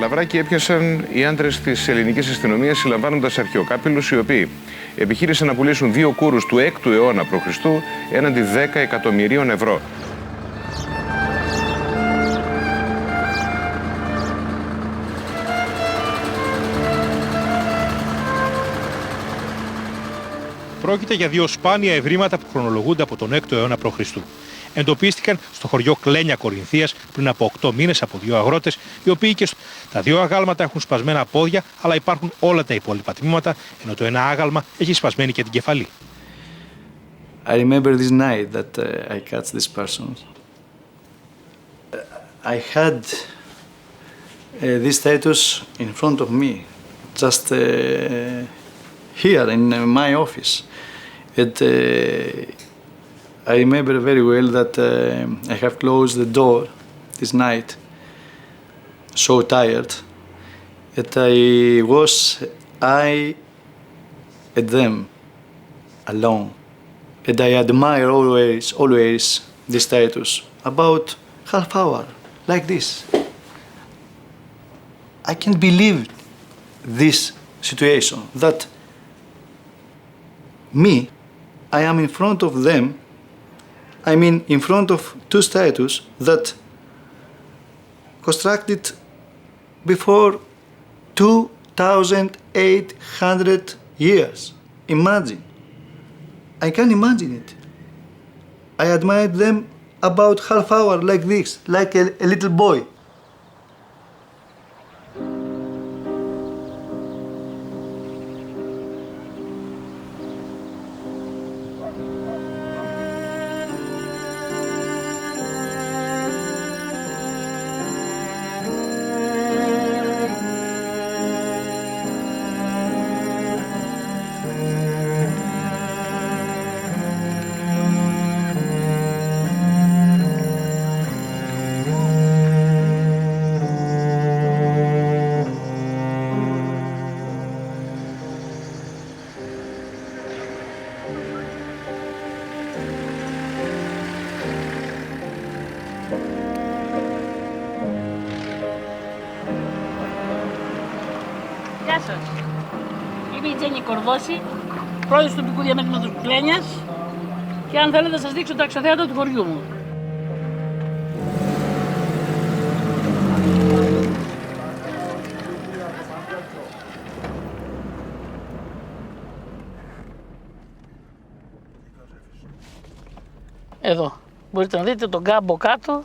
Λαβράκι έπιασαν οι άντρες της ελληνικής αστυνομίας συλλαμβάνοντας αρχαιοκάπηλους οι οποίοι επιχείρησαν να πουλήσουν 2 κούρους του 6ου αιώνα π.Χ. έναντι 10 εκατομμυρίων ευρώ. Πρόκειται για 2 σπάνια ευρήματα που χρονολογούνται από τον 6ο αιώνα π.Χ. Εντοπίστηκαν στο χωριό Κλένια Κορινθίας πριν από 8 μήνες από 2 αγρότες, οι οποίοι και τα 2 αγάλματα έχουν σπασμένα πόδια, αλλά υπάρχουν όλα τα υπόλοιπα τμήματα, ενώ το ένα άγαλμα έχει σπασμένη και την κεφαλή. I remember this night that I cut this person. I had this status in front of me, just here in my office. I remember very well that I have closed the door this night, so tired, that I at them alone. And I admire always this status, about half hour, like this. I can't believe this situation, that me, I am in front of them, I mean in front of 2 statues that constructed before 2,800 years. Imagine. I can't imagine it. I admired them about half hour like this, like a little boy. Γεια σας. Είμαι η Τζέννη Κορδώση, πρόεδρος του τοπικού διαμέρισματος του Κλένιας και αν θέλετε να σας δείξω το αξιοθέατο του χωριού μου. Εδώ μπορείτε να δείτε τον κάμπο κάτω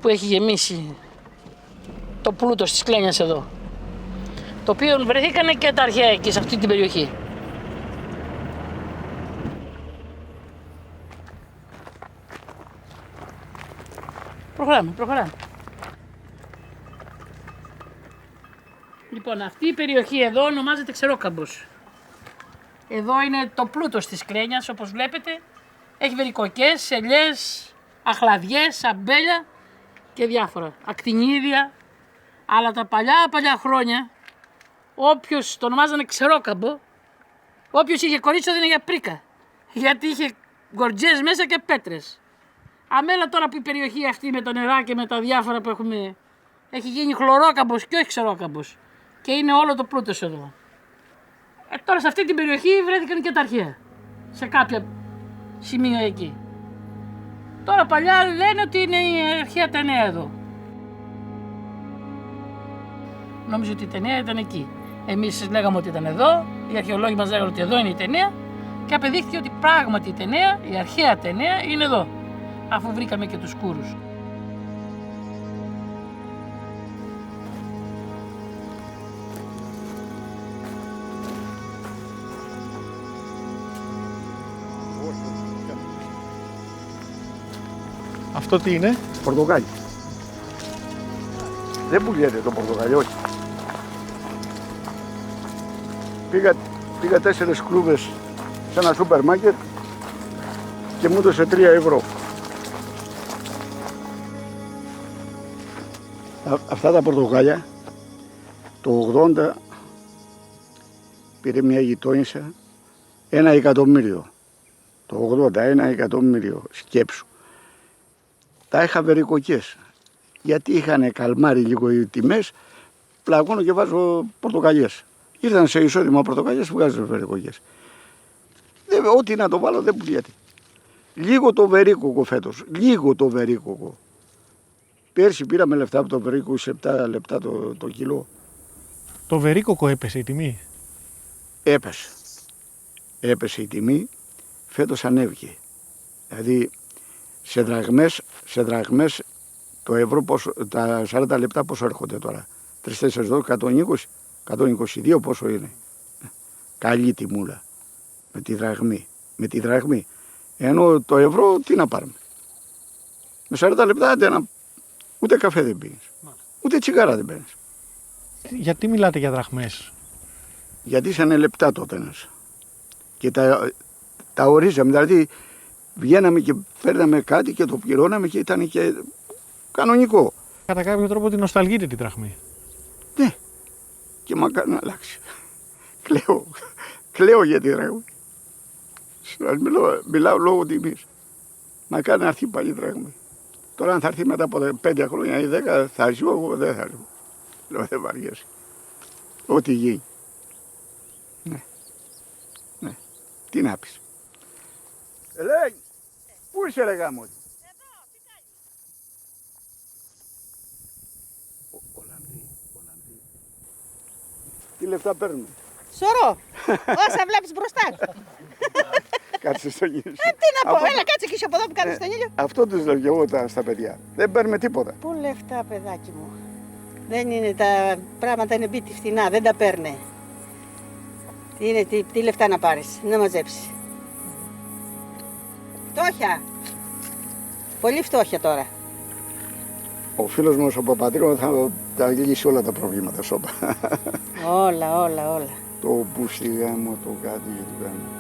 που έχει γεμίσει το πλούτος της Κλένιας εδώ, το οποίο βρεθήκανε και τα αρχαία εκεί σε αυτή την περιοχή. Προχωράμε. Λοιπόν, αυτή η περιοχή εδώ ονομάζεται Ξερόκαμπος. Εδώ είναι το πλούτος της Κλένιας, όπως βλέπετε. Έχει βερικοκές, ελιές, αχλαδιές, αμπέλια και διάφορα. Ακτινίδια. Αλλά τα παλιά χρόνια, όποιος το ονομάζανε Ξερόκαμπο, όποιος είχε κορίτσιο δεν για πρίκα. Γιατί είχε γκορτζές μέσα και πέτρες. Αμέλα τώρα που η περιοχή αυτή με τα νερά και με τα διάφορα που έχουμε, έχει γίνει χλωρόκαμπος και όχι Ξερόκαμπος. Και είναι όλο το πλούτος εδώ. Τώρα σε αυτή την περιοχή βρέθηκαν και τα αρχαία. Σε κάποια σημεία εκεί. Τώρα παλιά λένε ότι είναι η αρχαία ταινέα εδώ. Νόμιζα ότι η ταινέα ήταν εκεί. Εμείς λέγαμε ότι ήταν εδώ, οι αρχαιολόγοι μας λέγανε ότι εδώ είναι η ταινέα και απεδείχθηκε ότι πράγματι η ταινέα, η αρχαία ταινέα, είναι εδώ, αφού βρήκαμε και τους κούρους. Αυτό τι είναι? Πορτοκάλι. Δεν πουλιέται το πορτοκάλι, όχι. Πήγα 4 κλούβες σε ένα σούπερ μάρκετ και μου έδωσε 3 ευρώ. Αυτά τα πορτοκάλια το 80 πήρε μια γειτόνισσα 1 εκατομμύριο. Το 80 1 εκατομμύριο, σκέψου. Τα είχα βερικοκές. Γιατί είχαν καλμάρει λίγο οι τιμές, πλακώνω και βάζω πορτοκαλιές. Ήρθαν σε εισόδημα πορτοκαλιές, βγάζω βερικοκές. Ό,τι να το βάλω δεν πουλιέται. Λίγο το βερίκοκο φέτος, λίγο το βερίκοκο. Πέρσι πήραμε λεφτά από το βερίκοκο σε 7 λεπτά το κιλό. Το βερίκοκο έπεσε η τιμή. Έπεσε. Έπεσε η τιμή, φέτος ανέβηκε. Δηλαδή σε δραχμές το ευρώ, τα 40 λεπτά πόσο έρχονται τώρα. 3-4 120, 122 πόσο είναι. Καλή τιμούλα με τη δραχμή. Ενώ το ευρώ τι να πάρουμε. Με 40 λεπτά ούτε καφέ δεν πίνεις. Ούτε τσιγάρα δεν παίρνεις. Γιατί μιλάτε για δραχμές? Γιατί ήσανε λεπτά τότε ένας. Και τα ορίζαμε. Δηλαδή βγαίναμε και παίρναμε κάτι και το πληρώναμε και ήταν και κανονικό. Κατά κάποιο τρόπο την νοσταλγείτε τη δραχμή. Ναι. Και μακάρι να αλλάξει. Κλαίω για τη δραχμή. Μιλάω λόγω τιμής. Μακάρι να έρθει πάλι η δραχμή. Τώρα αν θα έρθει μετά από 5 χρόνια ή 10 θα ζω, εγώ δεν θα ζω. Λέω δεν βαριέσαι. Ό,τι γίνει. Ναι. Τι να πεις. Ελέγχ, πού είσαι ρε γάμο? Εδώ, τι κάνεις? Ολλανδί. Τι λεφτά παίρνουμε? Σωρό, όσα βλέπεις μπροστά σου. Κάτσε στον ήλιο. Τι να πω, έλα κάτσε και είσαι από εδώ που κάτσε στον ήλιο. Αυτό τους λέω και εγώ στα παιδιά. Δεν παίρνουμε τίποτα. Πού λεφτά παιδάκι μου. Δεν είναι τα πράγματα, είναι μπίτι φθηνά, δεν τα παίρνε. Τι λεφτά να πάρεις, να μαζέψεις. Φτώχεια. Πολύ φτώχεια τώρα. Ο φίλος μας ο Παπαντρέου θα τα λύσει όλα τα προβλήματα σώπα. Όλα. Το μπούστι γάμο, το κάτι και το γάμο.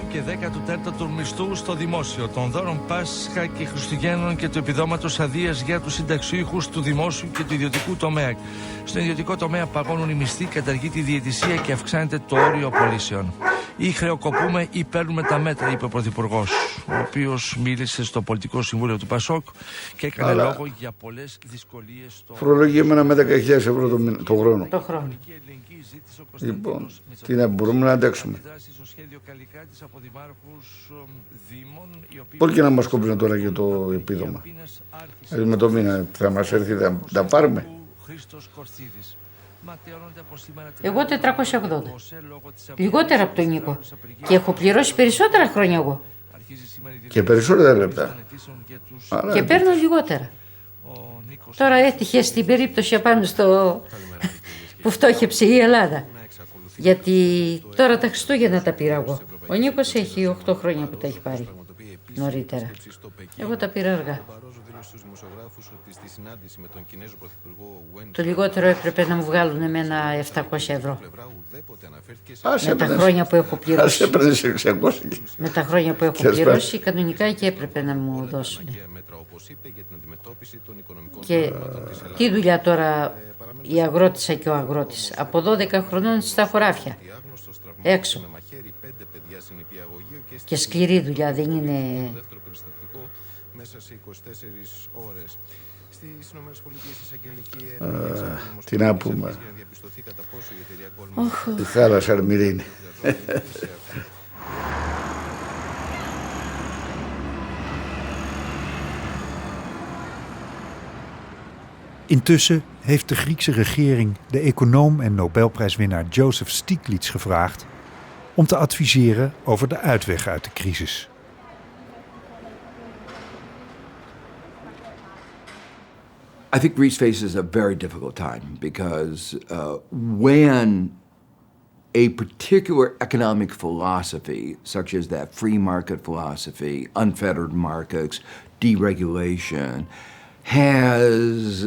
Και 14ου μισθού στο δημόσιο, των δώρων Πάσχα και Χριστουγέννων και του επιδόματος αδείας για τους συνταξιούχους του δημόσιου και του ιδιωτικού τομέα. Στον ιδιωτικό τομέα παγώνουν οι μισθοί, καταργείται η διαιτησία και αυξάνεται το όριο απολύσεων. Ή χρεοκοπούμε ή παίρνουμε τα μέτρα, είπε ο Πρωθυπουργός, ο οποίος μίλησε στο Πολιτικό Συμβούλιο του Πασόκ και έκανε λόγο για πολλές δυσκολίες στο. Φορολογούμενα με 10.000 ευρώ το χρόνο. Το χρόνο. Λοιπόν, τι να μπορούμε να αντέξουμε. Πώς και να μας κόψουν τώρα για το επίδομα. Δηλαδή με το μήνα θα μας έρθει, θα τα πάρουμε. Εγώ 480. Λιγότερα από τον Νίκο. Και έχω πληρώσει περισσότερα χρόνια εγώ. Και περισσότερα λεπτά. Και παίρνω λιγότερα. Τώρα έτυχε στην περίπτωση απάνω στο που φτώχεψε η Ελλάδα. Γιατί τώρα τα Χριστούγεννα τα πήρα εγώ. Ο Νίκος έχει 8 χρόνια που τα έχει πάρει νωρίτερα. Εγώ τα πήρα αργά. Το λιγότερο έπρεπε να μου βγάλουν εμένα 700 ευρώ. Με τα χρόνια που έχω πληρώσει. Με τα χρόνια που έχω πληρώσει, κανονικά και έπρεπε να μου δώσουν. Και τι δουλειά τώρα η αγρότησα και ο αγρότης. Από 12 χρονών στα χωράφια. Έξω. Και σκληρή δουλειά, δεν είναι. Τι να πούμε. Η θάλασσα Αρμυρίνη. Intussen heeft de Griekse regering de econoom en Nobelprijswinnaar Joseph Stiglitz gevraagd om te adviseren over de uitweg uit de crisis. I think Greece faces a very difficult time because when a particular economic philosophy, such as that free market philosophy, unfettered markets, deregulation, has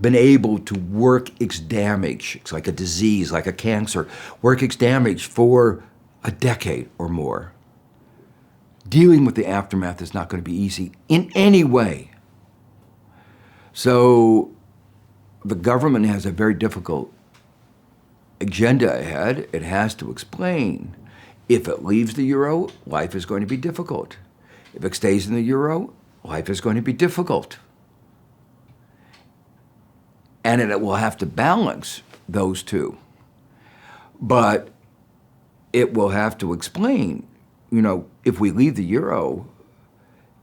been able to work its damage, it's like a disease, like a cancer, work its damage for a decade or more. Dealing with the aftermath is not going to be easy in any way. So the government has a very difficult agenda ahead. It has to explain if it leaves the euro, life is going to be difficult. If it stays in the euro, life is going to be difficult. And it will have to balance those two. But it will have to explain, if we leave the euro,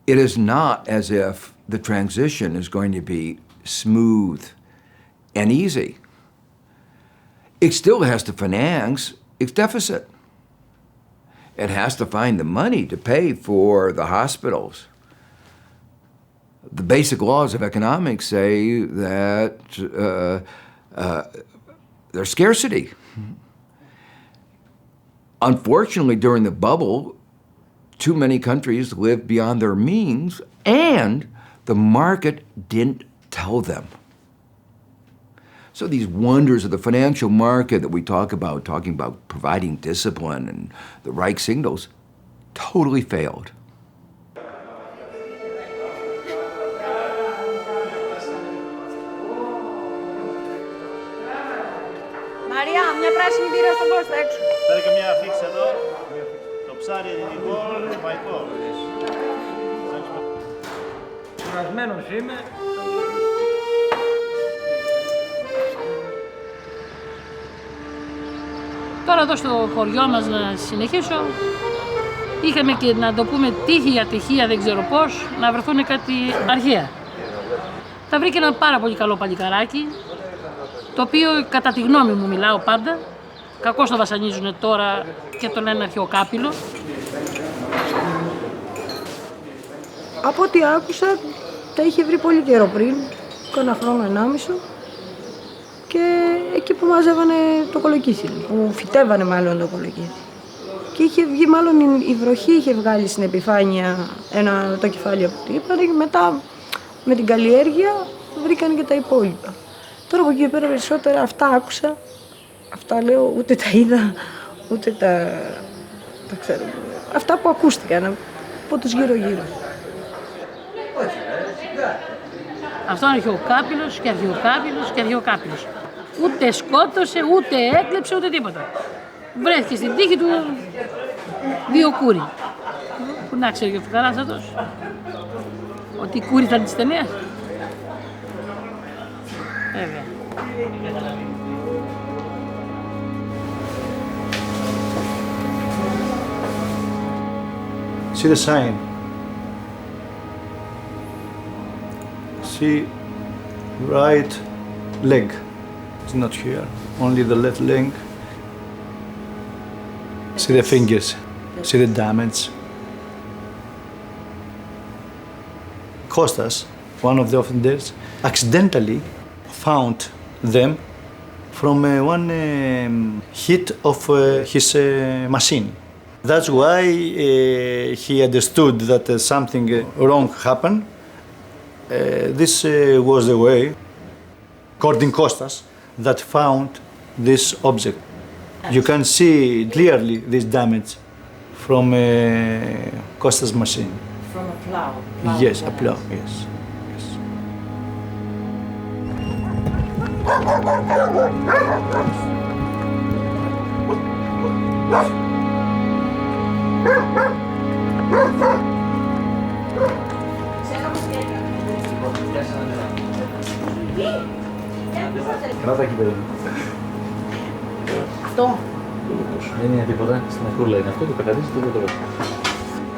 it is not as if the transition is going to be smooth and easy. It still has to finance its deficit. It has to find the money to pay for the hospitals. The basic laws of economics say that there's scarcity. Unfortunately, during the bubble, too many countries lived beyond their means, and the market didn't tell them. So these wonders of the financial market that we talking about providing discipline and the right signals, totally failed. Μαριά, μια πράσινη μπύρα στον Κώστα έξω. Φέρε και μια αφίξη εδώ. Το ψάρι ελληνικό, ευρωπαϊκό. Κουρασμένος είμαι. Τώρα εδώ στο χωριό μας να συνεχίσω. Είχαμε και να το πούμε τύχη για τυχεία, δεν ξέρω πώς, να βρεθούν κάτι αρχαία. Τα βρήκε ένα πάρα πολύ καλό παλικαράκι, το οποίο κατά τη γνώμη μου μιλάω πάντα, κακώς το βασανίζουν τώρα και το λένε αρχαιοκάπηλο. Από ό,τι άκουσα, τα είχε βρει πολύ καιρό πριν, κάνα χρόνο, 1,5, και εκεί που μάζευανε το κολοκύθιλο, που φυτέβανε μάλλον το κολοκύθιλο. Και είχε βγει, μάλλον η βροχή είχε βγάλει στην επιφάνεια το κεφάλι από ό,τι είπανε, και μετά με την καλλιέργεια βρήκαν και τα υπόλοιπα. Τώρα από εκεί πέρα περισσότερα αυτά άκουσα, αυτά λέω, ούτε τα είδα, ούτε τα ξέρω. Αυτά που ακούστηκαν από τους γύρω-γύρω. Αυτό είναι αρχαιοκάπηλος και αρχαιοκάπηλος και αρχαιοκάπηλος. Ούτε σκότωσε, ούτε έκλεψε, ούτε τίποτα. Βρέθηκε στην τύχη του βιοκούρι. Πού να ξέρει ο φουκαράς αυτός, ότι η κούρη ήταν της ταινίας. Βέβαια. See the sign. See right leg. It's not here. Only the left leg. See the fingers. See the damage. Kostas, one of the offenders, accidentally found them from one hit of his machine. That's why he understood that something wrong happened. This was the way, according Kostas, that found this object. You can see clearly this damage from Kostas' machine. From a plow. Yes, a plow, yes. Κράτα εκεί πέρα. Αυτό. Δεν είναι τίποτα. Στην ακρούλα είναι αυτό, το πεταδίζει το δεν το βάζει.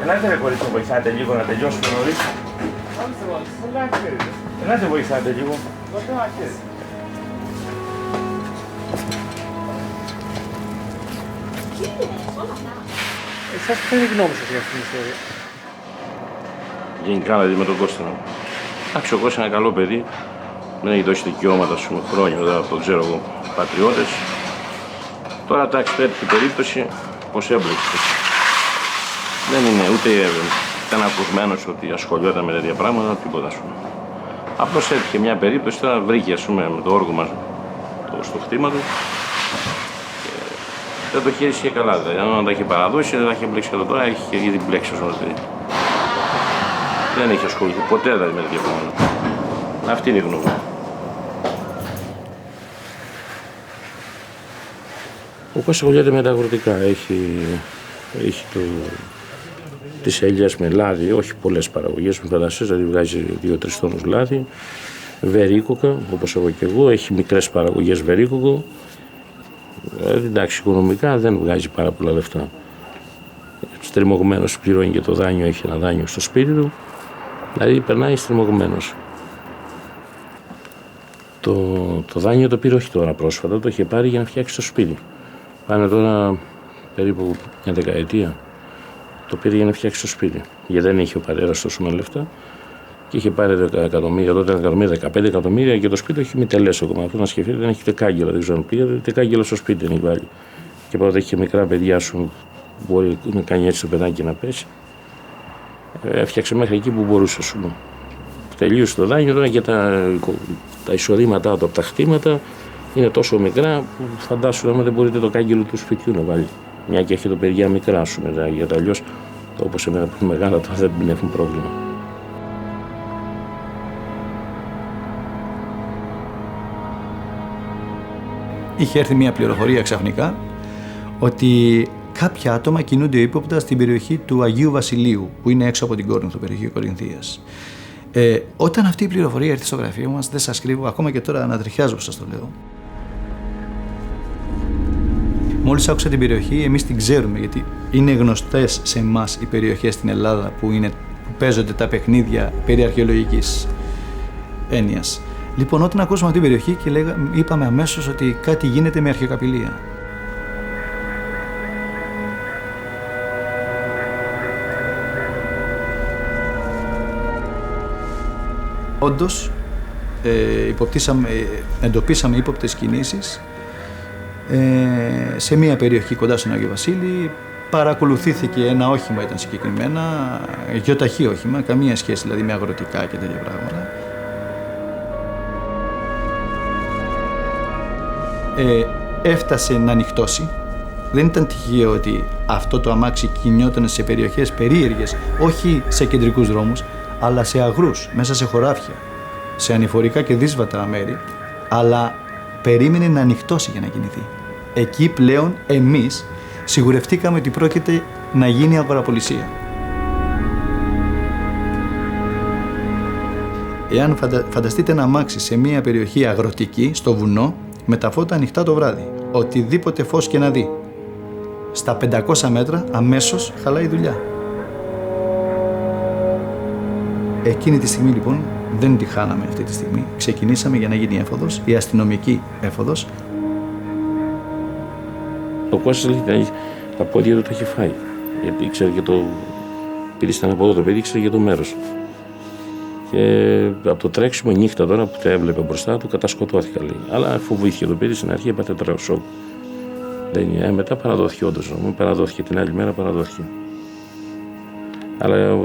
Ελάτε ρε κορίτσι, βοηθάτε λίγο να τελειώσουμε νωρίς. Ελάτε βοηθάτε λίγο. Εσάς ποια είναι η γνώμη σας για αυτήν την ιστορία? Γενικά δηλαδή με τον Κώστα. Εντάξει, ο Κώστας είναι ένα καλό παιδί. Δεν έχει δώσει δικαιώματα, ας πούμε, χρόνια μετά από το ξέρω εγώ, πατριώτες. Τώρα εντάξει, τέτοια περίπτωση, πως έμπλεξε. Δεν είναι ούτε ήταν ακουσμένος ότι ασχολιόταν με τέτοια πράγματα, τίποτα ας πούμε. Απλώς έτυχε μια περίπτωση, τώρα βρήκε ας πούμε με το όργο μας στο χτήμα του. Δεν το χείρισε καλά, δηλαδή. Αν τα είχε παραδώσει, δεν τα είχε μπλέξει εδώ τώρα, έχει ήδη μπλέξει ως παιδί. Δεν έχει ασχοληθεί ποτέ δηλαδή με τέτοια πράγματα. Αυτή είναι η γνώμη. Ο Κώστας ασχολιέται με τα αγροτικά. Έχει τις ελιές με λάδι, όχι πολλές παραγωγές, με φαντασίες, δηλαδή βγάζει 2-3 τόνους λάδι, βερίκοκα, όπως έχω και εγώ, έχει μικρές παραγωγές βερίκοκο. Εντάξει, οικονομικά δεν βγάζει πάρα πολλά λεφτά. Στριμωγμένος πληρώνει και το δάνειο, έχει ένα δάνειο στο σπίτι του, δηλαδή περνάει στριμωγμένος. Το δάνειο το πήρε όχι τώρα πρόσφατα, το είχε πάρει για να φτιάξει το σπίτι. Πάνε τώρα περίπου μια δεκαετία. Το πήρε για να φτιάξει το σπίτι. Γιατί δεν είχε ο πατέρας τόσο με λεφτά και είχε πάρει 10 εκατομμύρια, τότε 15 εκατομμύρια και το σπίτι έχει μη τελέσω ακόμα. Αυτό να σκεφτείτε, δεν έχει τεκάγγελα, δεν ξέρω αν πήγατε, τεκάγγελα στο σπίτι δεν έχει βάλει. Και πρώτα έχει και μικρά παιδιά σου, μπορεί να κάνει έτσι το παιδάκι να πέσει. Έφτιαξε μέχρι εκεί που μπορούσε, α πούμε. Τελείωσε το δάνειο τώρα και τα εισοδήματά του από τα χτήματα είναι τόσο μικρά που φαντάσου άμα δεν μπορείτε το κάγκελο του σπιτιού να βάλει. Μια και έχει το παιδιά μικρά, α πούμε, γιατί αλλιώς όπως εμένα που είναι μεγάλα τώρα δεν έχουν πρόβλημα. Είχε έρθει μια πληροφορία ξαφνικά ότι κάποια άτομα κινούνται ύποπτα στην περιοχή του Αγίου Βασιλείου, που είναι έξω από την Κόρινθο, περιοχή Κορινθίας. Όταν αυτή η πληροφορία έρθει στο γραφείο μας, δεν σας κρύβω, ακόμα και τώρα ανατριχιάζω που σας το λέω. Μόλις άκουσα την περιοχή, εμείς την ξέρουμε, γιατί είναι γνωστές σε εμάς οι περιοχές στην Ελλάδα που παίζονται τα παιχνίδια περί αρχαιολογικής έννοιας. Λοιπόν, όταν ακούσαμε αυτή την περιοχή και είπαμε αμέσως ότι κάτι γίνεται με αρχαιοκαπηλεία. Όντως, εντοπίσαμε ύποπτες κινήσεις σε μια περιοχή κοντά στον Άγιο Βασίλη. Παρακολουθήθηκε ένα όχημα, ήταν συγκεκριμένα, γεωταχή όχημα, καμία σχέση δηλαδή με αγροτικά και τέτοια πράγματα. Έφτασε να ανοιχτώσει. Δεν ήταν τυχαίο ότι αυτό το αμάξι κινιόταν σε περιοχές περίεργες, όχι σε κεντρικούς δρόμους, αλλά σε αγρούς, μέσα σε χωράφια, σε ανηφορικά και δύσβατα μέρη, αλλά περίμενε να ανοιχτώσει για να κινηθεί. Εκεί πλέον εμείς σιγουρευτήκαμε ότι πρόκειται να γίνει αγοραπολισία. Εάν φανταστείτε ένα αμάξι σε μια περιοχή αγροτική, στο βουνό, με τα φώτα ανοιχτά το βράδυ, οτιδήποτε φως και να δει, στα 500 μέτρα αμέσως χαλάει δουλειά. Εκείνη τη στιγμή λοιπόν δεν τη χάναμε αυτή τη στιγμή. Ξεκινήσαμε για να γίνει έφοδος, η αστυνομική έφοδος. Ο Κώστας λέει τα πόδια του το είχε φάει. Γιατί ήξερε και το. Επειδή ήταν από εδώ το παιδί, ήξερε για το μέρος. Και από το τρέξιμο νύχτα τώρα που τα έβλεπε μπροστά του, κατασκοτώθηκα λέει. Αλλά φοβήθηκε το παιδί, στην αρχή έπαθε τρελό σοκ. Μετά παραδόθηκε όντως. Παραδόθηκε την άλλη μέρα, παραδόθηκε. Αλλά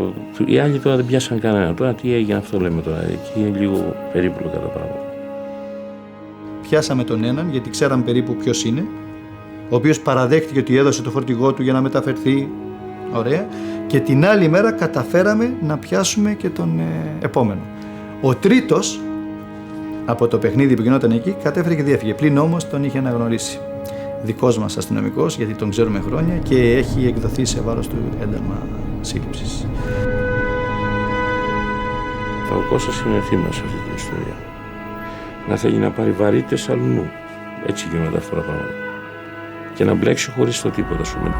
οι άλλοι τώρα δεν πιάσαν κανένα. Τώρα τι έγινε αυτό λέμε τώρα. Εκεί είναι λίγο περίπλοκα τα πράγματα. Πιάσαμε τον έναν γιατί ξέραμε περίπου ποιος είναι, ο οποίος παραδέχτηκε ότι έδωσε το φορτηγό του για να μεταφερθεί. Ωραία. Και την άλλη μέρα καταφέραμε να πιάσουμε και τον επόμενο. Ο τρίτος από το παιχνίδι που γινόταν εκεί κατέφερε και διέφυγε. Πλην όμως τον είχε αναγνωρίσει. Δικός μας αστυνομικός, γιατί τον ξέρουμε χρόνια και έχει εκδοθεί σε βάρος του ένταλμα σύλληψης. Ο Κώστας είναι θύμα σε αυτή την ιστορία. να θέλει να πάρει βαρύτητες αλλού. Έτσι γίνονται αυτά τα πράγματα. Και να μπλέξει χωρίς το τίποτα, ας πούμε.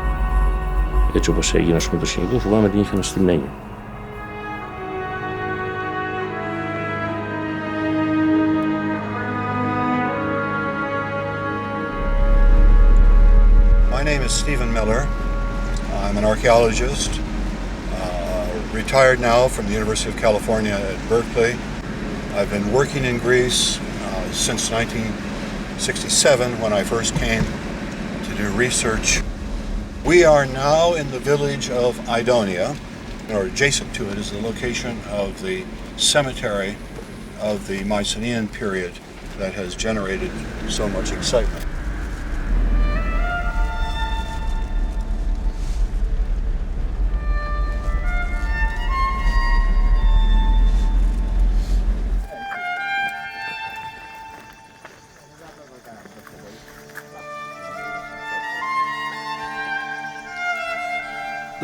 Έτσι όπως έγινε, ας πούμε, το σκηνικό, φοβάμαι την είχαν στη Μένια. My name is Stephen Miller. I'm an archaeologist, retired now from the University of California at Berkeley. I've been working in Greece since 1967 when I first came to do research. We are now in the village of Idonia, or adjacent to it is the location of the cemetery of the Mycenaean period that has generated so much excitement.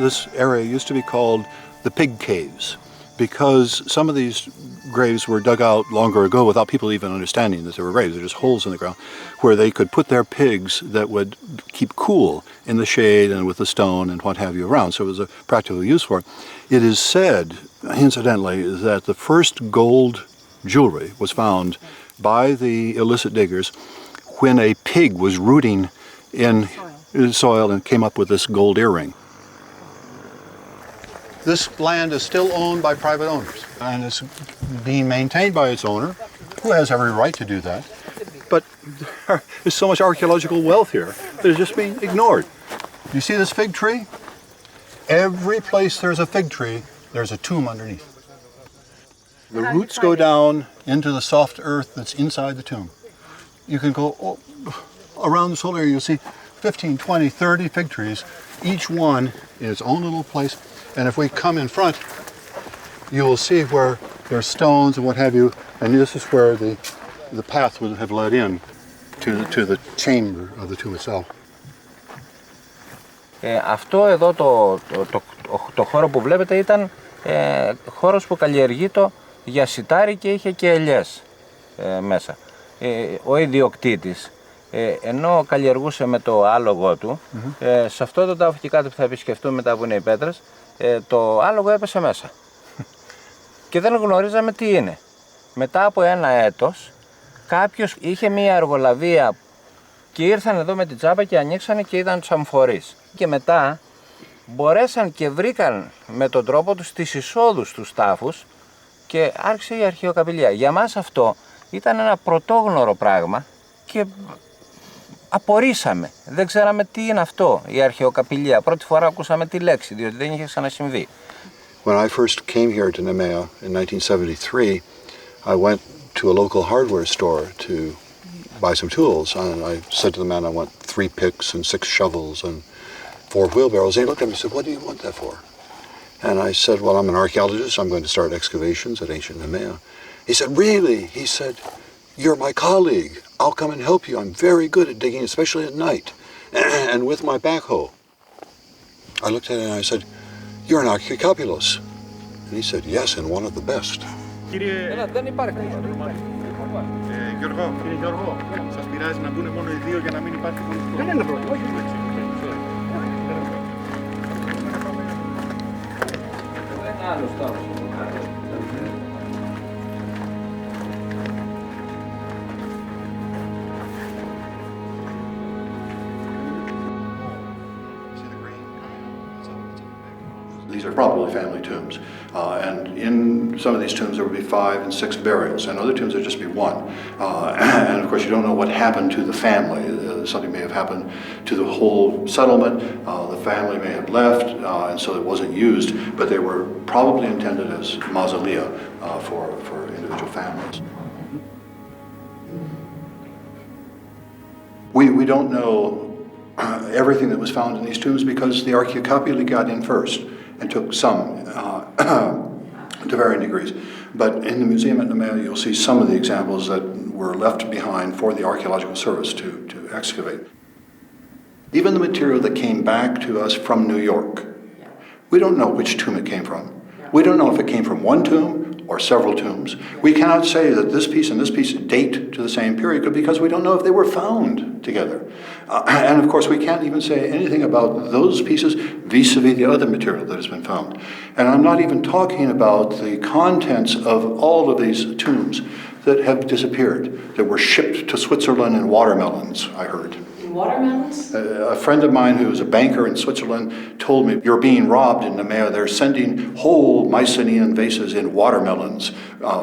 This area used to be called the Pig Caves because some of these graves were dug out longer ago without people even understanding that there were graves. They're just holes in the ground where they could put their pigs that would keep cool in the shade and with the stone and what have you around. So it was a practical use for it. It is said, incidentally, that the first gold jewelry was found by the illicit diggers when a pig was rooting in soil and came up with this gold earring. This land is still owned by private owners, and it's being maintained by its owner, who has every right to do that. But there's so much archaeological wealth here that is just being ignored. You see this fig tree? Every place there's a fig tree, there's a tomb underneath. The roots go down into the soft earth that's inside the tomb. You can go around this whole area, you'll see 15, 20, 30 fig trees, each one in its own little place. And if we come in front, you will see where there's stones and what have you, and this is where the path would have led in to the chamber of the tomb itself. Αυτό εδώ το χώρο που βλέπετε ήταν χώρος που καλλιεργείτο για σιτάρι και είχε και ελιές μέσα. Ο ιδιοκτήτης, ενώ καλλιεργούσε με το άλογο του, σε αυτό το τάφο και κάτι που θα επισκεφτούμε μετά που είναι οι πέτρες, το άλογο έπεσε μέσα και δεν γνωρίζαμε τι είναι. Μετά από ένα έτος κάποιος είχε μία εργολαβία και ήρθαν εδώ με την τσάπα και ανοίξανε και είδαν τους αμφορείς. Και μετά μπορέσαν και βρήκαν με τον τρόπο τους τις εισόδους στους τάφους και άρχισε η αρχαιοκαπηλεία. Για μας αυτό ήταν ένα πρωτόγνωρο πράγμα και απορρίσαμε. Δεν ξέραμε τι είναι αυτό, η αρχαιοκαπηλεία. Πρώτη φορά ακούσαμε τη λέξη, διότι δεν είχε ξανασυμβεί. When I first came here to Nemea in 1973, I went to a local hardware store to buy some tools. And I said to the man, I want 3 picks and 6 shovels and 4 wheelbarrows. And he looked at me and said, what do you want that for? And I said, well, I'm an archaeologist. I'm going to start excavations at ancient Nemea. He said, really? He said, you're my colleague. I'll come and help you. I'm very good at digging, especially at night, and with my backhoe. I looked at it and I said, you're an archaeokopulos. And he said, yes, and one of the best. Δεν υπάρχει. Γιώργο, σας πειράζει να μπουν μόνο οι δύο για να μην υπάρχει πολιτικό? Δεν είναι πρόβλημα, όχι. Δεν άλλο στάβλος. These are probably family tombs. And in some of these tombs there would be 5 and 6 burials, and other tombs there would just be 1. And of course you don't know what happened to the family. Something may have happened to the whole settlement. The family may have left, and so it wasn't used, but they were probably intended as mausolea for individual families. We don't know everything that was found in these tombs because the archaeocopulae got in first and took some to varying degrees. But in the museum at Nemea, you'll see some of the examples that were left behind for the archaeological service to excavate. Even the material that came back to us from New York, we don't know which tomb it came from. We don't know if it came from one tomb or several tombs, we cannot say that this piece and this piece date to the same period because we don't know if they were found together. And of course, we can't even say anything about those pieces vis-a-vis the other material that has been found. And I'm not even talking about the contents of all of these tombs that have disappeared, that were shipped to Switzerland in watermelons, I heard. Watermelons? A friend of mine who's a banker in Switzerland told me, you're being robbed in Nemea. They're sending whole Mycenaean vases in watermelons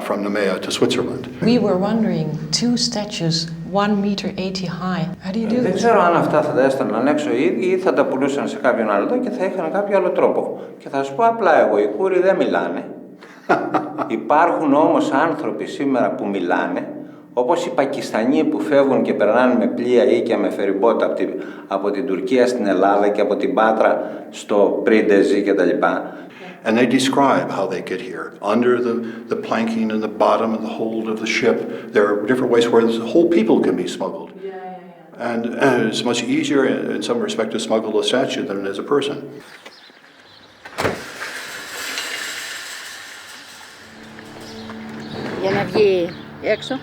from Nemea to Switzerland. We were wondering, 2 statues, 1 meter 80 high. How do you do Δεν this? ξέρω αν αυτά θα τα έστελναν έξω οι ίδιοι ή θα τα πουλούσαν σε κάποιον άλλο και θα είχαν κάποιο άλλο τρόπο. Και θα σου πω απλά εγώ, οι Κούροι δεν μιλάνε. Υπάρχουν όμως άνθρωποι σήμερα που μιλάνε, όπως οι Πακιστανοί που φεύγουν και περνάνε με πλοία ή και με φεριμπότα από την Τουρκία στην Ελλάδα και από την Πάτρα στο Πρίντεζι κτλ. And they describe how they get here. Under the planking and the bottom and the hold of the ship, there are different ways where the whole people can be smuggled. And it's much easier in some respect to smuggle a statue than it is a person. Για να βγει έξω.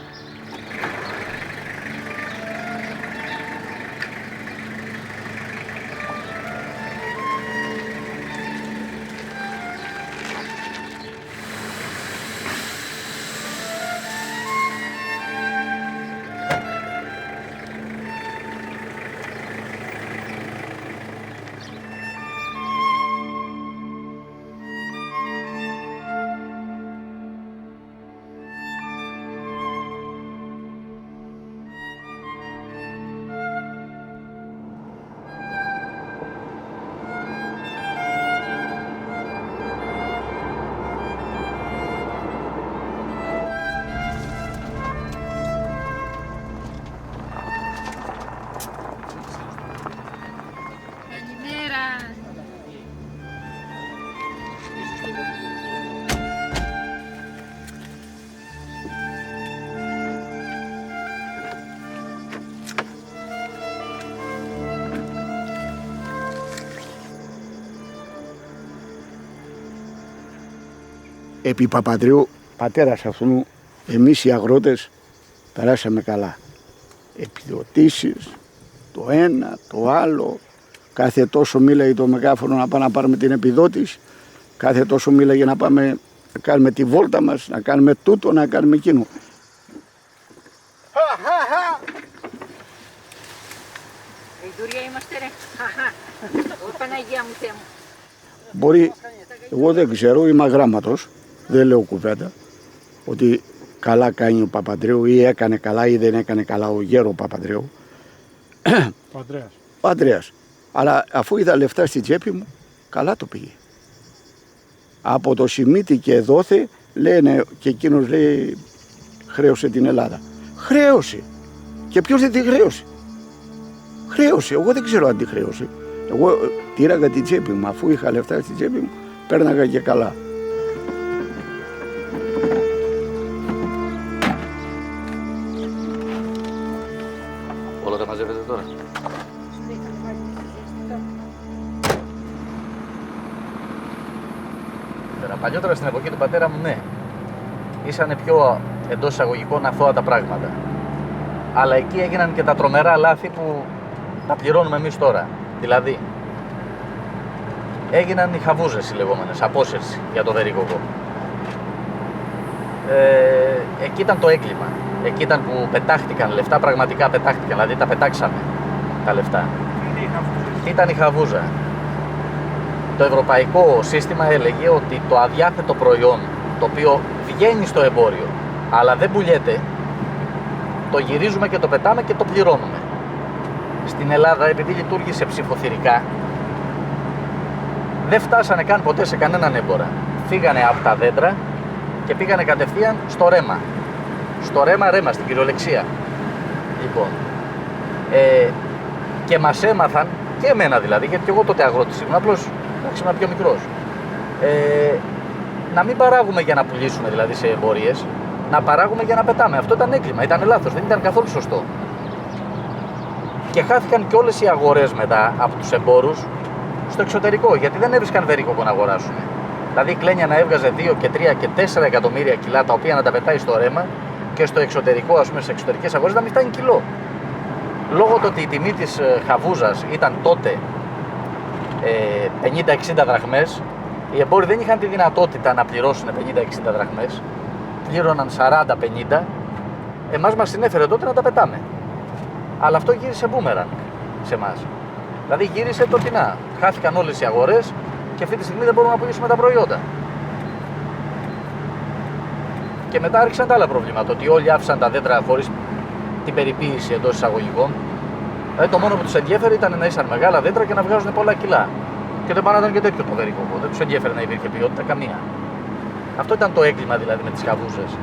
Επί Παπαντρέου, πατέρας αυτού, εμείς οι αγρότες περάσαμε καλά. Επιδοτήσεις, το ένα, το άλλο. Κάθε τόσο μίλαγε το μεγάφωνο να πάμε να πάρουμε την επιδότηση. Κάθε τόσο μίλαγε να πάμε να κάνουμε τη βόλτα μας, να κάνουμε τούτο, να κάνουμε εκείνο. Ιδουρία είμαστε ρε. Παναγία μου Θεέ μου. Μπορεί, εγώ δεν ξέρω, είμαι αγράμματος, δεν λέω κουβέντα, ότι καλά κάνει ο Παπαντρέου ή έκανε καλά ή δεν έκανε καλά ο γέρο Παπαντρέου. Ο Ανδρέας. Αλλά αφού είδα λεφτά στη τσέπη μου, καλά το πήγε. Από το Σιμίτι και δόθε, λένε, και εκείνος λέει, χρέωσε την Ελλάδα. Χρέωσε. Και ποιος δεν τη χρέωσε. Χρέωσε. Εγώ δεν ξέρω αν τη χρέωσε. Εγώ τήραγα την τσέπη μου. Αφού είχα λεφτά στη τσέπη μου, πέρναγα και καλά. Όλα τα μαζεύετε τώρα. Παλιότερα στην εποχή του πατέρα μου, ναι. Ήσανε πιο εντός εισαγωγικών αθώα τα πράγματα. Αλλά εκεί έγιναν και τα τρομερά λάθη που τα πληρώνουμε εμείς τώρα. Δηλαδή, έγιναν οι χαβούζες οι λεγόμενες, απόσυρση για το βερίκοκο. Εκεί ήταν το έγκλημα. Εκεί ήταν που πετάχτηκαν λεφτά, πραγματικά πετάχτηκαν, δηλαδή τα πετάξαμε τα λεφτά. Τι ήταν η χαβούζα. Το ευρωπαϊκό σύστημα έλεγε ότι το αδιάθετο προϊόν, το οποίο βγαίνει στο εμπόριο, αλλά δεν πουλιέται, το γυρίζουμε και το πετάμε και το πληρώνουμε. Στην Ελλάδα, επειδή λειτουργήσε ψηφοθυρικά, δεν φτάσανε καν ποτέ σε κανέναν έμπορα. Φύγανε από τα δέντρα και πήγανε κατευθείαν στο ρέμα. Στο ρέμα, στην κυριολεξία. Λοιπόν, και μας έμαθαν, και εμένα δηλαδή, γιατί και εγώ τότε αγρότης ήμουν, απλώς ήμουν πιο μικρός, να μην παράγουμε για να πουλήσουμε δηλαδή σε εμπορίες, να παράγουμε για να πετάμε. Αυτό ήταν έγκλημα, ήταν λάθος, δεν ήταν καθόλου σωστό. Και χάθηκαν και όλες οι αγορές μετά από τους εμπόρους στο εξωτερικό, γιατί δεν έβρισκαν βερίκοκο να αγοράσουν. Δηλαδή κλένια να έβγαζε 2 και 3 και 4 εκατομμύρια κιλά, τα οποία να τα πετάει στο ρέμα και στο εξωτερικό, ας πούμε, στις εξωτερικές αγορές να μην φτάνει κιλό. Λόγω του ότι η τιμή της χαβούζας ήταν τότε 50-60 δραχμές, οι εμπόροι δεν είχαν τη δυνατότητα να πληρώσουν 50-60 δραχμές, πλήρωναν 40-50, εμάς μας συνέφερε τότε να τα πετάμε. Αλλά αυτό γύρισε μπούμερανγκ σε εμάς. Δηλαδή γύρισε το τεινά. Χάθηκαν όλες οι αγορές και αυτή τη στιγμή δεν μπορούμε να πουλήσουμε τα προϊόντα. Και μετά άρχισαν τα άλλα προβλήματα, ότι όλοι άφησαν τα δέντρα χωρίς την περιποίηση εντός εισαγωγικών. Δηλαδή το μόνο που τους ενδιέφερε ήταν να ήσαν μεγάλα δέντρα και να βγάζουν πολλά κιλά. Και δεν πάνε να ήταν και τέτοιο το βερικό. Δεν τους ενδιέφερε να υπήρχε ποιότητα καμία. Αυτό ήταν το έγκλημα δηλαδή με τις χαβούζες.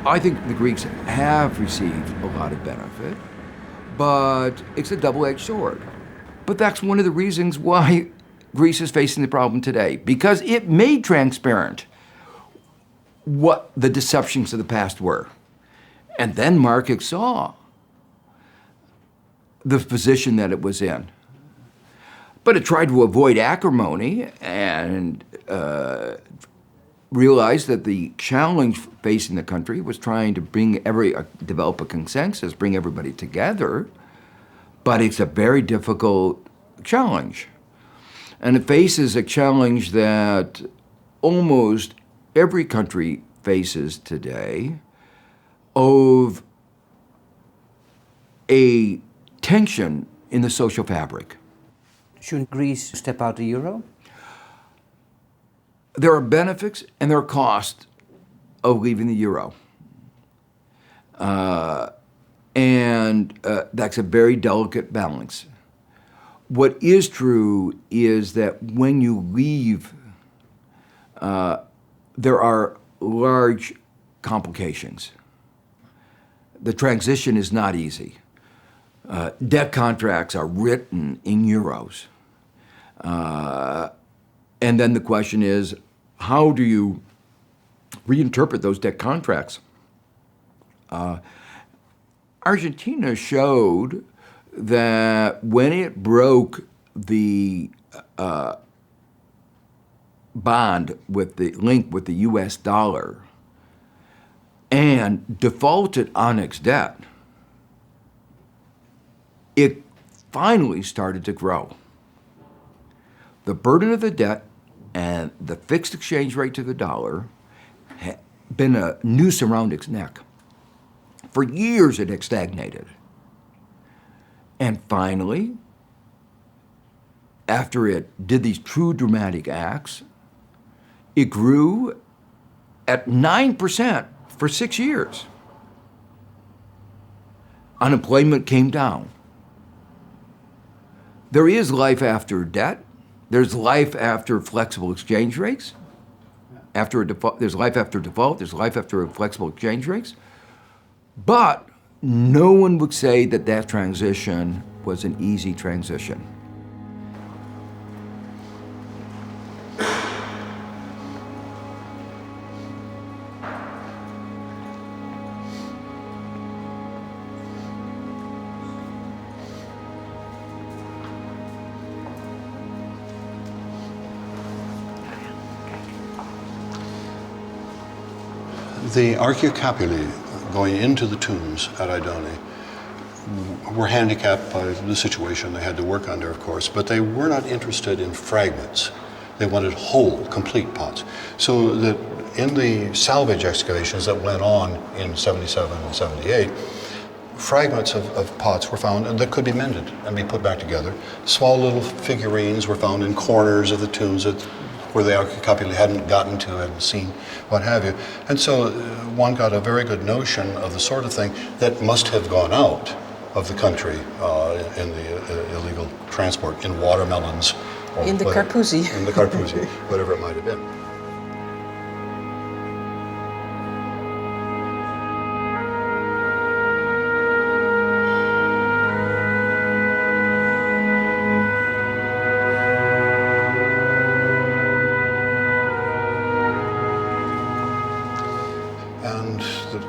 I think the Greeks have received a lot of benefit, but it's a double-edged sword. But that's one of the reasons why Greece is facing the problem today, because it made transparent what the deceptions of the past were. And then Markic saw the position that it was in. But it tried to avoid acrimony and realized that the challenge facing the country was trying to develop a consensus, bring everybody together, but it's a very difficult challenge. And it faces a challenge that almost every country faces today of a tension in the social fabric. Should Greece step out of the euro? There are benefits and there are costs of leaving the euro. And that's a very delicate balance. What is true is that when you leave, there are large complications. The transition is not easy. Debt contracts are written in euros. And then the question is, how do you reinterpret those debt contracts? Argentina showed that when it broke the bond with the link with the US dollar and defaulted on its debt, it finally started to grow. The burden of the debt and the fixed exchange rate to the dollar had been a noose around its neck. For years it had stagnated. And finally, after it did these true dramatic acts, it grew at 9% for 6 years. Unemployment came down. There is life after debt. There's life after flexible exchange rates. There's life after default. There's life after flexible exchange rates. But no one would say that that transition was an easy transition. The archaeocapulae going into the tombs at Idoni were handicapped by the situation they had to work under, of course, but they were not interested in fragments. They wanted whole, complete pots. So that in the salvage excavations that went on in 77 and 78, fragments of pots were found that could be mended and be put back together. Small little figurines were found in corners of the tombs where the archaeocapulae hadn't gotten to, hadn't seen, what have you. And so one got a very good notion of the sort of thing that must have gone out of the country in the illegal transport, in watermelons. Or in the Carpuzzi. In the Carpuzzi, whatever it might have been.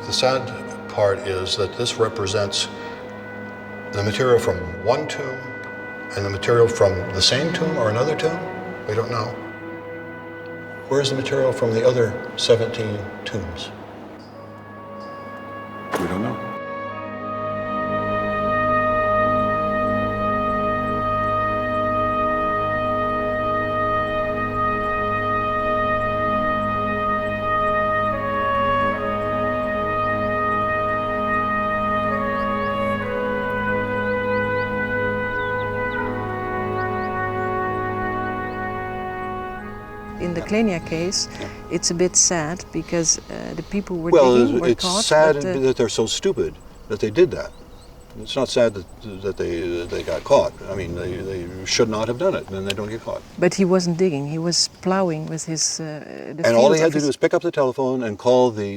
The sad part is that this represents the material from one tomb And the material from the same tomb or another tomb? We don't know. Where's the material from the other 17 tombs? We don't know. In the Klenia case, it's a bit sad because the people who were digging were caught. Well, it's sad that they're so stupid that they did that. It's not sad that they got caught. I mean, they should not have done it, and then they don't get caught. But he wasn't digging. He was plowing with his and all he had to do is pick up the telephone and call the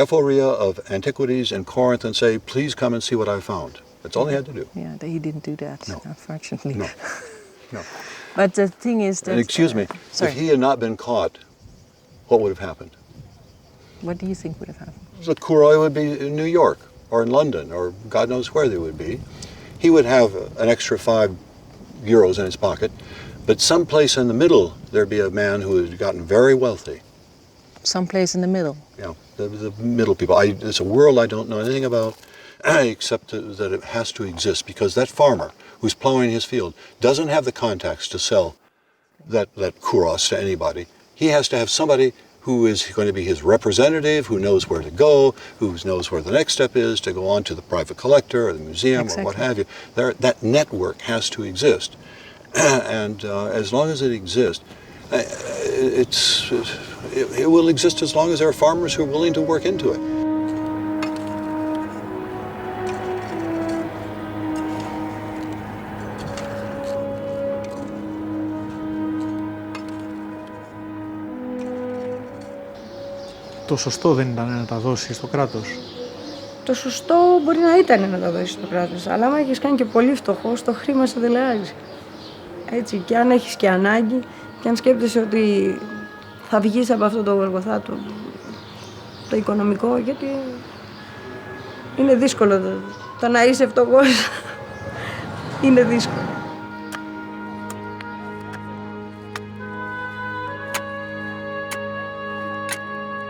Ephoria of Antiquities in Corinth and say, please come and see what I found. That's all he had to do. Yeah, he didn't do that, unfortunately. No. No. But the thing is that... And excuse me, if he had not been caught, what would have happened? What do you think would have happened? The Kouroi would be in New York or in London or God knows where they would be. He would have an extra €5 in his pocket, but someplace in the middle there'd be a man who had gotten very wealthy. Someplace in the middle? Yeah, the middle people. It's a world I don't know anything about except that it has to exist because that farmer who's plowing his field doesn't have the contacts to sell that kouros to anybody. He has to have somebody who is going to be his representative, who knows where to go, who knows where the next step is to go on to the private collector or the museum or what have you. That network has to exist. And as long as it exists, it will exist as long as there are farmers who are willing to work into it. Το σωστό δεν ήταν να τα δώσει στο κράτος? Το σωστό μπορεί να ήταν να τα δώσει στο κράτος, αλλά άμα έχεις κάνει και πολύ φτωχό, το χρήμα σε δελεάζει. Έτσι, και αν έχεις και ανάγκη, και αν σκέπτεσαι ότι θα βγεις από αυτό το γοργοθά, το οικονομικό, γιατί είναι δύσκολο το να είσαι φτωχός. Είναι δύσκολο.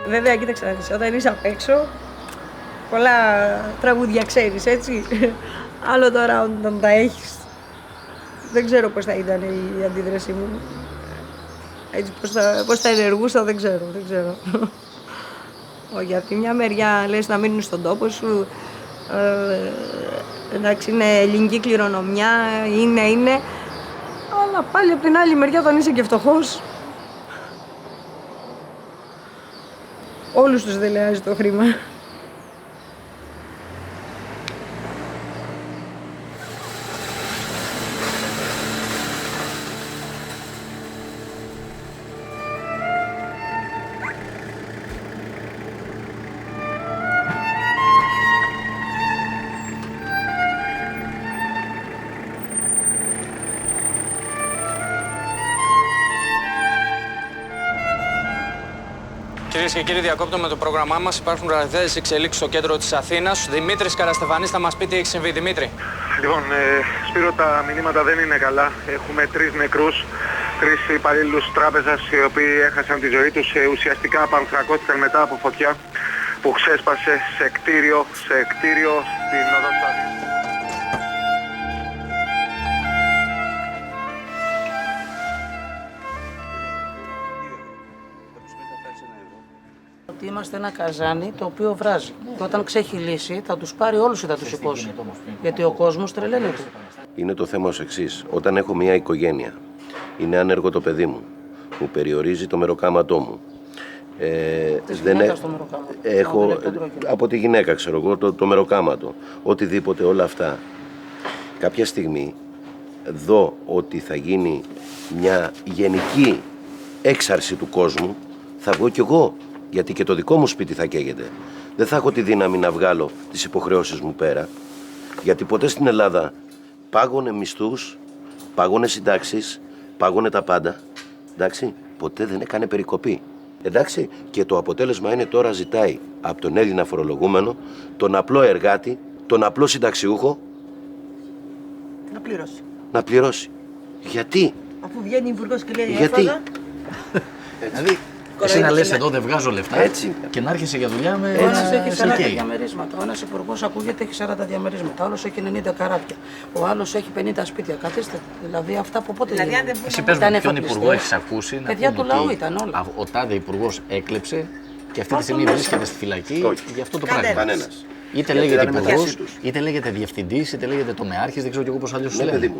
Βέβαια, κοίταξε να δεις, όταν είσαι απ' έξω, πολλά τραγούδια ξέρεις, έτσι. Άλλο τώρα όταν τα έχεις, δεν ξέρω πώς θα ήταν η αντίδρασή μου. Έτσι, πώς θα ενεργούσα, δεν ξέρω. Όχι, από τη μια μεριά λες να μείνουν στον τόπο σου, εντάξει, είναι ελληνική κληρονομιά, είναι, αλλά πάλι από την άλλη μεριά όταν είσαι και φτωχός, όλους τους δελεάζει το χρήμα. Κυρίες και κύριοι, διακόπτουμε το πρόγραμμά μας. Υπάρχουν ραγδαίες εξελίξεις στο κέντρο της Αθήνας. Δημήτρης Καραστεφανής θα μας πει τι έχει συμβεί. Δημήτρη. Λοιπόν, Σπύρο, τα μηνύματα δεν είναι καλά. Έχουμε 3 νεκρούς, 3 υπαλλήλους τράπεζας οι οποίοι έχασαν τη ζωή τους. Ουσιαστικά πανθρακώθηκαν μετά από φωτιά που ξέσπασε σε κτίριο στην οδό Στάδιο. Είμαστε ένα καζάνι το οποίο βράζει. Και όταν ξεχυλήσει θα τους πάρει όλους ή θα τους σηκώσει. Γιατί ο κόσμος τρελαίνεται. Είναι το θέμα ως εξής. Όταν έχω μια οικογένεια, είναι άνεργο το παιδί μου, μου περιορίζει το μεροκάματό μου. Έχω από τη γυναίκα, ξέρω εγώ, το μεροκάματο. Οτιδήποτε, όλα αυτά. Κάποια στιγμή δω ότι θα γίνει μια γενική έξαρση του κόσμου, θα βγω κι εγώ. Γιατί και το δικό μου σπίτι θα καίγεται. Δεν θα έχω τη δύναμη να βγάλω τις υποχρεώσεις μου πέρα. Γιατί ποτέ στην Ελλάδα πάγωνε μισθούς, πάγωνε συντάξεις, πάγωνε τα πάντα. Εντάξει, ποτέ δεν έκανε περικοπή. Εντάξει, και το αποτέλεσμα είναι τώρα ζητάει από τον Έλληνα φορολογούμενο, τον απλό εργάτη, τον απλό συνταξιούχο, να πληρώσει. να πληρώσει. Γιατί? Αφού βγαίνει υπουργός και λέει Γιατί? έφαγα. Δηλαδή, εσύ να λες εδώ δεν βγάζω λεφτά και να έρχεσαι για δουλειά με Ο ένας έχει 40 SLK. διαμερίσματα. Ο ένας υπουργός ακούγεται έχει 40 διαμερίσματα. Ο άλλος έχει 90 καράβια. Ο άλλος έχει 50 σπίτια. Καθίστε. Δηλαδή αυτά από πότε γίνανε. Εσύ πες μου ποιον υπουργό έχεις ακούσει να παιδιά πούμε του λαού ότι ήταν όλα. ο τάδε υπουργός έκλεψε και αυτή τη στιγμή βρίσκεται στη φυλακή για αυτό το πράγμα. Κανένας. Είτε λέγεται υπουργός, είτε λέγεται διευθυντής, είτε λέγεται τομεάρχης, δεν ξέρω κι εγώ πώς αλλιώς τους λένε.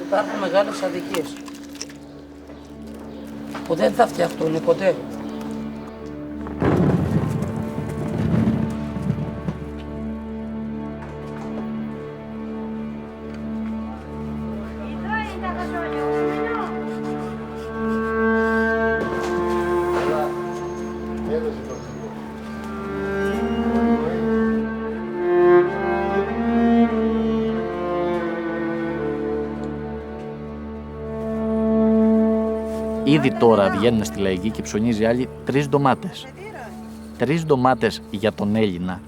Υπάρχουν μεγάλες αδικίες που δεν θα φτιαχτούν ποτέ. Ήδη τώρα βγαίνουν στη λαϊκή και ψωνίζει άλλοι 3 ντομάτες. 3 ντομάτες για τον Έλληνα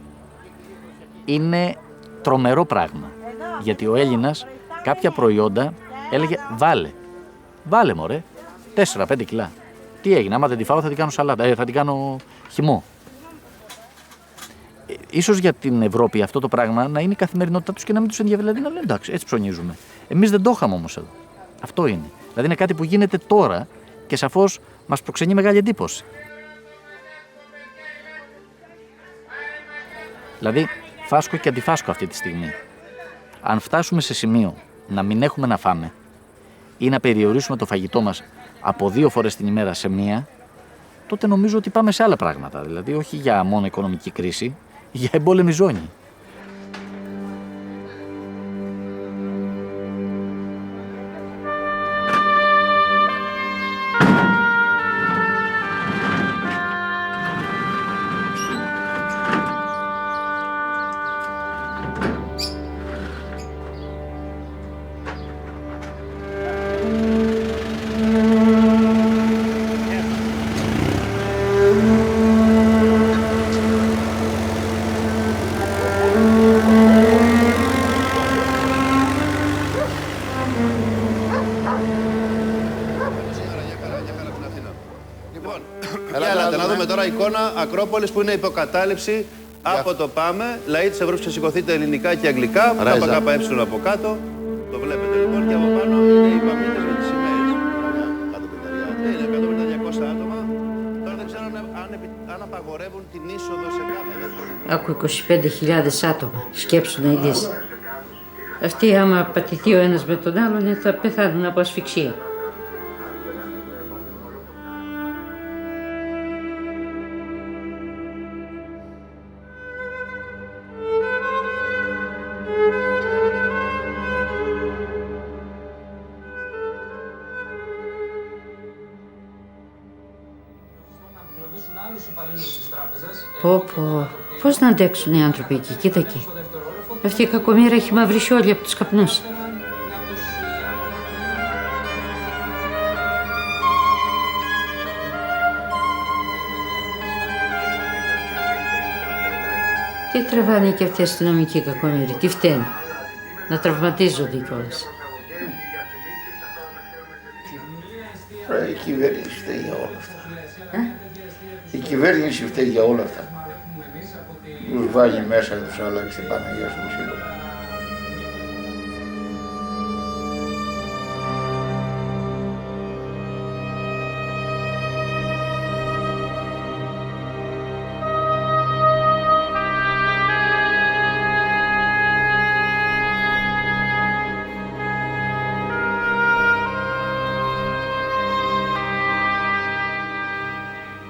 είναι τρομερό πράγμα. Γιατί ο Έλληνας κάποια προϊόντα έλεγε βάλε μωρέ, 4-5 κιλά. Τι έγινε, άμα δεν τη φάω θα την κάνω σαλάτα, θα την κάνω χυμό. Ίσως για την Ευρώπη αυτό το πράγμα να είναι η καθημερινότητά τους και να μην τους ενδιαφέρει, δηλαδή να λένε εντάξει, έτσι ψωνίζουμε. Εμείς δεν το είχαμε όμως εδώ. Αυτό είναι. Δηλαδή είναι κάτι που γίνεται τώρα και σαφώς μας προξενεί μεγάλη εντύπωση. Δηλαδή, φάσκω και αντιφάσκω αυτή τη στιγμή. Αν φτάσουμε σε σημείο να μην έχουμε να φάμε ή να περιορίσουμε το φαγητό μας από 2 φορές την ημέρα σε 1, τότε νομίζω ότι πάμε σε άλλα πράγματα. Δηλαδή, όχι για μόνο οικονομική κρίση, για εμπόλεμη ζώνη. Εικόνα Ακρόπολης που είναι υποκατάληψη από το ΠΑΜΕ. Λαοί της Ευρώπης, ξεσηκωθείτε ελληνικά και αγγλικά. ΚΚΕ από κάτω. Το βλέπετε λοιπόν και από πάνω είναι οι παμίτες με τις σημαίες. Είναι 150-200 άτομα. Τώρα δεν ξέρω αν απαγορεύουν την είσοδο σε κάποια. Άκου 25.000 άτομα. Σκέψου να είδες. Αυτοί άμα πατηθεί ο ένας με τον άλλον θα πεθάνουν από ασφυξία. Πώς να αντέξουν οι άνθρωποι εκεί, κοίτα εκεί. Αυτή η κακομοίρα έχει μαυρίσει όλοι από τους καπνούς. Τι τραβάνε και αυτοί οι αστυνομικοί κακομοίροι, τι φταίνουν. Να τραυματίζονται κιόλας. Η κυβέρνηση φταίει για όλα αυτά. Η κυβέρνηση φταίει για όλα αυτά. Τους βάζει μέσα, τους άλλαξε την Παναγία στο Σύλλογο.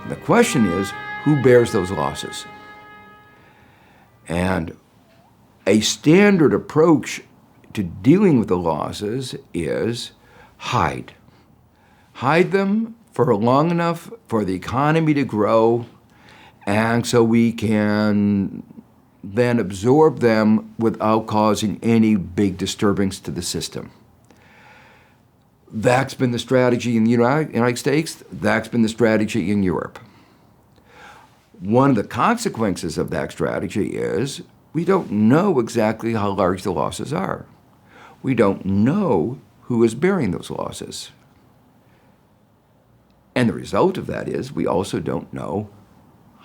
The question is, who bears those losses? And a standard approach to dealing with the losses is hide. Hide them for long enough for the economy to grow, and so we can then absorb them without causing any big disturbance to the system. That's been the strategy in the United States. That's been the strategy in Europe. One of the consequences of that strategy is we don't know exactly how large the losses are. we don't know who is bearing those losses. And the result of that is we also don't know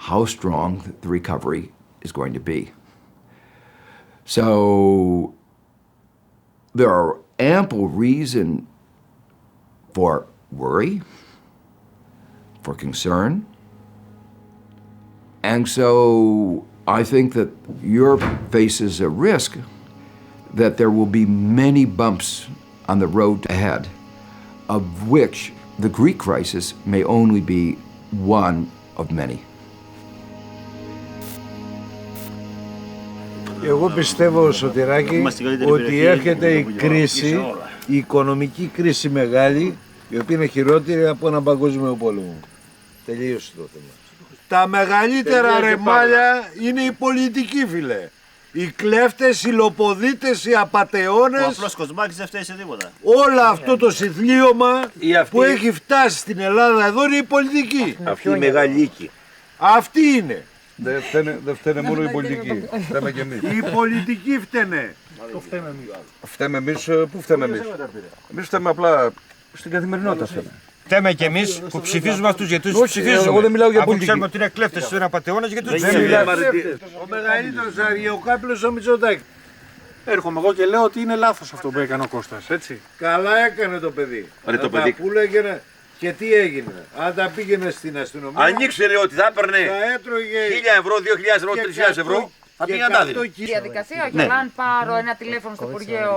how strong the recovery is going to be. So there are ample reason for worry, for concern. And so I think that Europe faces a risk that there will be many bumps on the road ahead, of which the Greek crisis may only be one of many. Εγώ πιστεύω, Σωτηράκη, ότι έρχεται η κρίση, η οικονομική κρίση μεγάλη, η οποία είναι χειρότερη από έναν παγκόσμιο πόλεμο. Τελείωσε το θέμα. Τα μεγαλύτερα ρεμάλια είναι οι πολιτικοί, φίλε. Οι κλέφτες, οι λοποδίτες, οι απατεώνες. Ο απλός Κοσμάκης δεν φταίει σε τίποτα. Όλο αυτό το συθλίωμα που έχει φτάσει στην Ελλάδα εδώ είναι η πολιτική. Αυτή η μεγάλη οίκη. Αυτή είναι. Δεν φταίνε μόνο οι πολιτικοί. Φταίμε και εμείς. Οι πολιτικοί φταίνε. Φταίμε εμείς, πού φταίμε εμείς? Εμείς φταίμε απλά στην καθημερινότητα φταίμε. Φταίμε κι εμείς που ψηφίζουμε αυτούς, γιατί τους ψηφίζουμε. Εγώ δεν μιλάω για αφού πολιτική. ξέρουμε ότι είναι κλέφτες, ότι είναι απατεώνες, γιατί τους Δεν ψηφίζουμε. Ο μεγαλύτερος αργιοκάπηλος ο Μητσοτάκης. Έρχομαι εγώ και λέω ότι είναι λάθος αυτό που έκανε ο Κώστας, έτσι. Καλά έκανε το παιδί. Το παιδί. Που λέγανε και τι έγινε. Αν τα πήγαινε στην αστυνομία. Αν ήξερε ότι θα έπαιρνε 1.000 ευρώ, 2.000 ευρώ, 3.000 ευρώ, θα πήγαινε να τα δίνει. Διαδικασία, και αν πάρω ένα τηλέφωνο στο Υπουργείο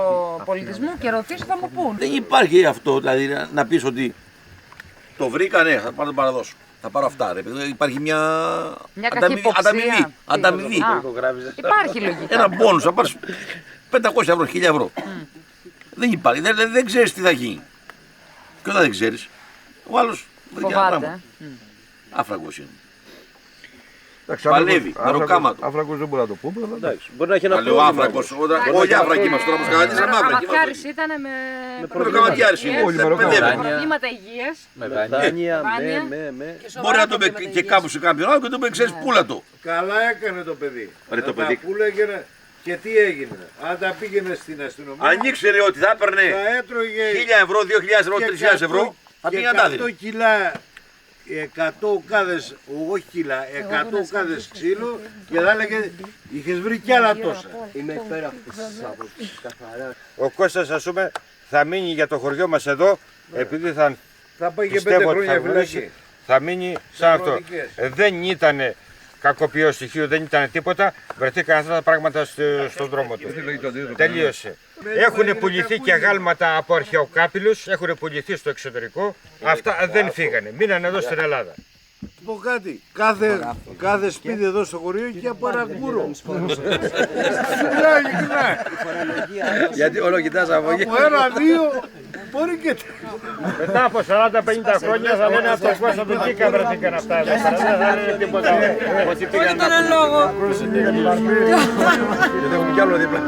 Πολιτισμού και ρωτήσω, θα μου πούν. Δεν υπάρχει αυτό, δηλαδή να πεις ότι το βρήκανε, θα πάρω το παραδώσω. Θα πάρω αυτά, ρε. Υπάρχει μια ανταμοιβή. Υπάρχει λογική. Ένα μπόνους, θα πάρεις 500 ευρώ, 1.000 ευρώ. Δεν υπάρχει, δεν ξέρεις τι θα γίνει. Και όταν δεν ξέρεις, ο άλλος δεν κάνει πράγμα. Άφραγκος είναι. Παλεύει, μεροκάματο. Άφραγκος δεν μπορεί να το πούμε, αλλά εντάξει. Μπορεί να έχει ένα πρόβλημα. Άφραγκος, όλοι άφραγκοι μας τώρα, όπως καταδείσαμε άφραγκοι. Καματιάρης ήταν με Μεροκαματιάρης είναι, προβλήματα υγείας. Με δάνεια, μπορεί να το πει και κάπου σε κάποιον άλλο και το πει, ξέρεις, πούλα το. Καλά έκανε το παιδί. Το παιδί. Πούλαγε και τι έγινε. Αν τα πήγαινε στην αστυνομία. Αν ήξερε ότι θα έπαιρνε 1.000 ευρώ, 2.000 ευρώ, 3.000 ευρώ, θα πήγαινε να τα δίνει. 100 κιλά, 100 κάδες, όχι κιλά, 100 κάδες ξύλο και θα έλεγε είχες βρει κι άλλα τόσα. Είμαι υπέρ αυτής της άποψης, καθαρά. Ο Κώστας, ας πούμε, θα μείνει για το χωριό μας εδώ, επειδή θα πάει και πιστεύω 5 ότι χρόνια φυλακή. θα μείνει σαν αυτό. Δεν ήταν κακοποιό στοιχείο, δεν ήταν τίποτα. Βρεθήκαν αυτά τα πράγματα στον δρόμο του. Τελείωσε. Έχουν πουληθεί και αγάλματα από αρχαιοκάπηλους, έχουν πουληθεί στο εξωτερικό. Αυτά δεν φύγανε. Μείνανε εδώ στην Ελλάδα. Πω κάτι, κάθε σπίτι εδώ στο χωριό έχει από ένα γκούρο. Γιατί όλο κοιτάς από εκεί. Από ένα-δύο μπορεί και μετά από 40-50 χρόνια θα λένε αυτός πώς από εκεί βρεθήκαν αυτά. Δεν θα λένε τίποτα. Ότι πήγαν να πούν. Γιατί έχουμε κι άλλο δίπλα.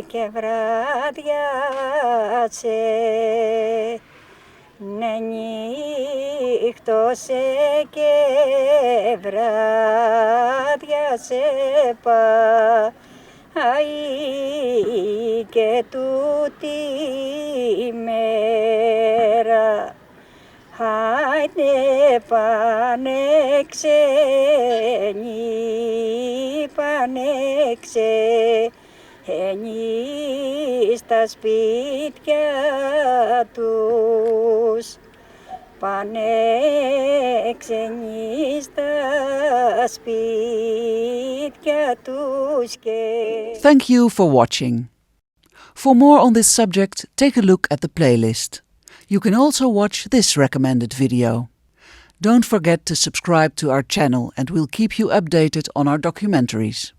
και βράδιασε, ναι νύχτωσε και βράδιασε πάει και τούτη μέρα. Άιντε πάνε ξένοι, πάνε ξένοι στα σπίτια τους, πάνε ξένοι στα σπίτια τους και... Thank you for watching. For more on this subject, take a look at the playlist. You can also watch this recommended video. Don't forget to subscribe to our channel and we'll keep you updated on our documentaries.